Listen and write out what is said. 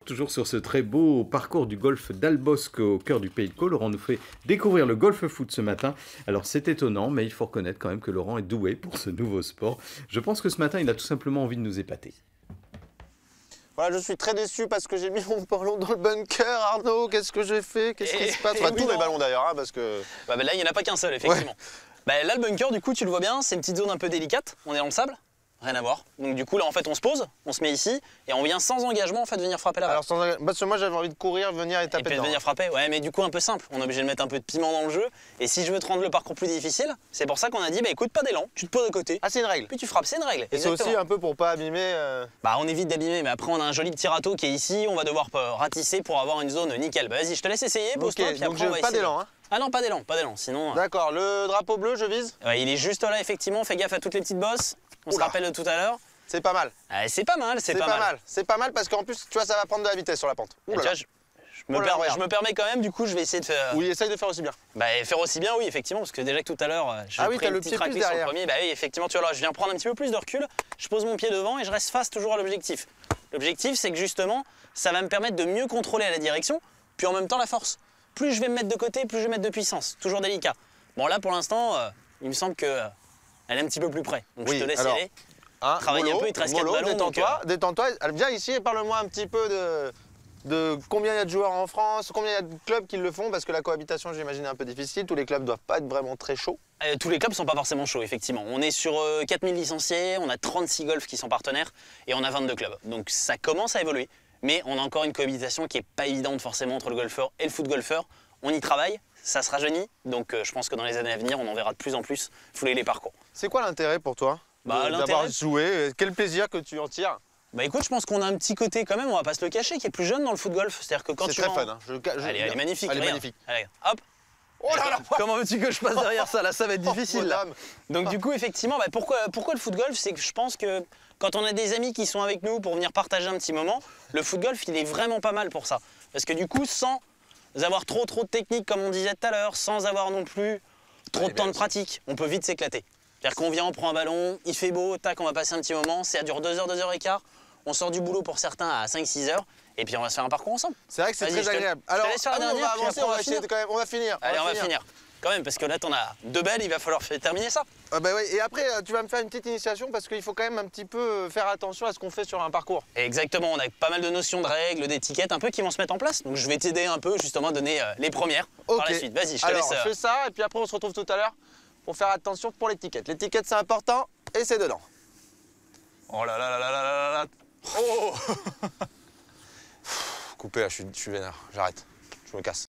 Toujours sur ce très beau parcours du golf d'Albosc au cœur du Pays de Caux, Laurent nous fait découvrir le golf foot ce matin. Alors c'est étonnant, mais il faut reconnaître quand même que Laurent est doué pour ce nouveau sport. Je pense que ce matin, il a tout simplement envie de nous épater. Voilà, je suis très déçu parce que j'ai mis mon ballon dans le bunker, Arnaud. Qu'est-ce que j'ai fait? Qu'est-ce qui se passe? Enfin, tous mes ballons d'ailleurs, hein, parce que... Bah, là, il n'y en a pas qu'un seul, effectivement. Ouais. Bah, là, le bunker, du coup, tu le vois bien, c'est une petite zone un peu délicate. On est dans le sable. Rien à voir. Donc du coup là en fait on se pose, on se met ici et on vient sans engagement en fait venir frapper la balle. Alors sans engagement, parce que moi j'avais envie de courir, venir et taper et puis dedans. venir frapper, ouais mais du coup un peu simple, on est obligé de mettre un peu de piment dans le jeu et si je veux te rendre le parcours plus difficile, c'est pour ça qu'on a dit bah écoute pas d'élan, tu te poses à côté. Ah c'est une règle. Puis tu frappes, c'est une règle. Et c'est aussi un peu pour pas abîmer... Bah on évite d'abîmer mais après on a un joli petit râteau qui est ici, on va devoir ratisser pour avoir une zone nickel. Bah vas-y je te laisse essayer, pose-toi puis donc après on va pas essayer. d'élan hein. Ah non pas d'élan, sinon... D'accord, le drapeau bleu je vise. Ouais, il est juste là effectivement, fais gaffe à toutes les petites bosses, on se rappelle de tout à l'heure. C'est pas mal. Ah, c'est pas mal, c'est pas mal. C'est pas mal parce qu'en plus, tu vois, ça va prendre de la vitesse sur la pente. Tu vois, je me permets quand même, du coup, je vais essayer de faire... Oui, essaye de faire aussi bien. Bah, faire aussi bien, oui, effectivement, parce que déjà que tout à l'heure, j'ai pris une petite raclée sur le premier. Bah oui, effectivement, tu vois, là, je viens prendre un petit peu plus de recul, je pose mon pied devant et je reste face toujours à l'objectif. L'objectif, c'est que justement, ça va me permettre de mieux contrôler la direction, puis en même temps la force. Plus je vais me mettre de côté, plus je vais mettre de puissance. Toujours délicat. Bon, là, pour l'instant, il me semble qu'elle est un petit peu plus près. Donc, je te laisse y aller. Travaille un peu, il te reste 4 ballons. Détends-toi, détends-toi. Viens ici et parle-moi un petit peu de combien il y a de joueurs en France, combien il y a de clubs qui le font, parce que la cohabitation, j'imagine, est un peu difficile. Tous les clubs ne doivent pas être vraiment très chauds. Tous les clubs ne sont pas forcément chauds, effectivement. On est sur 4000 licenciés, on a 36 golfs qui sont partenaires et on a 22 clubs. Donc ça commence à évoluer, mais on a encore une cohabitation qui n'est pas évidente forcément entre le golfeur et le foot golfeur. On y travaille, ça se rajeunit, donc je pense que dans les années à venir, on en verra de plus en plus fouler les parcours. C'est quoi l'intérêt pour toi d'avoir joué? Quel plaisir que tu en tires? Bah écoute, je pense qu'on a un petit côté quand même, on va pas se le cacher, qui est plus jeune dans le foot golf. C'est-à-dire que quand tu... C'est très fun. Hein. Elle est magnifique. Elle est magnifique. Allez, hop. Oh là là. Comment veux-tu que je passe derrière ça? Là, ça va être difficile. Là. Donc du coup, effectivement, bah, pourquoi le foot golf? C'est que je pense que quand on a des amis qui sont avec nous pour venir partager un petit moment, le foot golf, il est vraiment pas mal pour ça. Parce que du coup, sans avoir trop de technique, comme on disait tout à l'heure, sans avoir non plus trop de temps de pratique, on peut vite s'éclater. C'est-à-dire qu'on vient, on prend un ballon, il fait beau, tac, on va passer un petit moment, ça dure 2 heures, 2 heures et quart. On sort du boulot pour certains à 5-6 heures et puis on va se faire un parcours ensemble. C'est vrai que c'est très agréable. Alors, on va avancer, on va essayer quand même, on va finir. Allez, on va finir. Quand même, parce que là, t'en as 2 belles, il va falloir terminer ça. Ah bah oui. Et après, tu vas me faire une petite initiation parce qu'il faut quand même un petit peu faire attention à ce qu'on fait sur un parcours. Exactement, on a pas mal de notions de règles, d'étiquettes un peu qui vont se mettre en place. Donc je vais t'aider un peu justement à donner les premières par la suite. Vas-y, je te laisse. Alors, fais ça et puis après, on se retrouve tout à l'heure pour faire attention pour l'étiquette. L'étiquette, c'est important et c'est dedans. Oh là là là là là là là. Oh. Coupé là, je suis vénère, j'arrête, je me casse.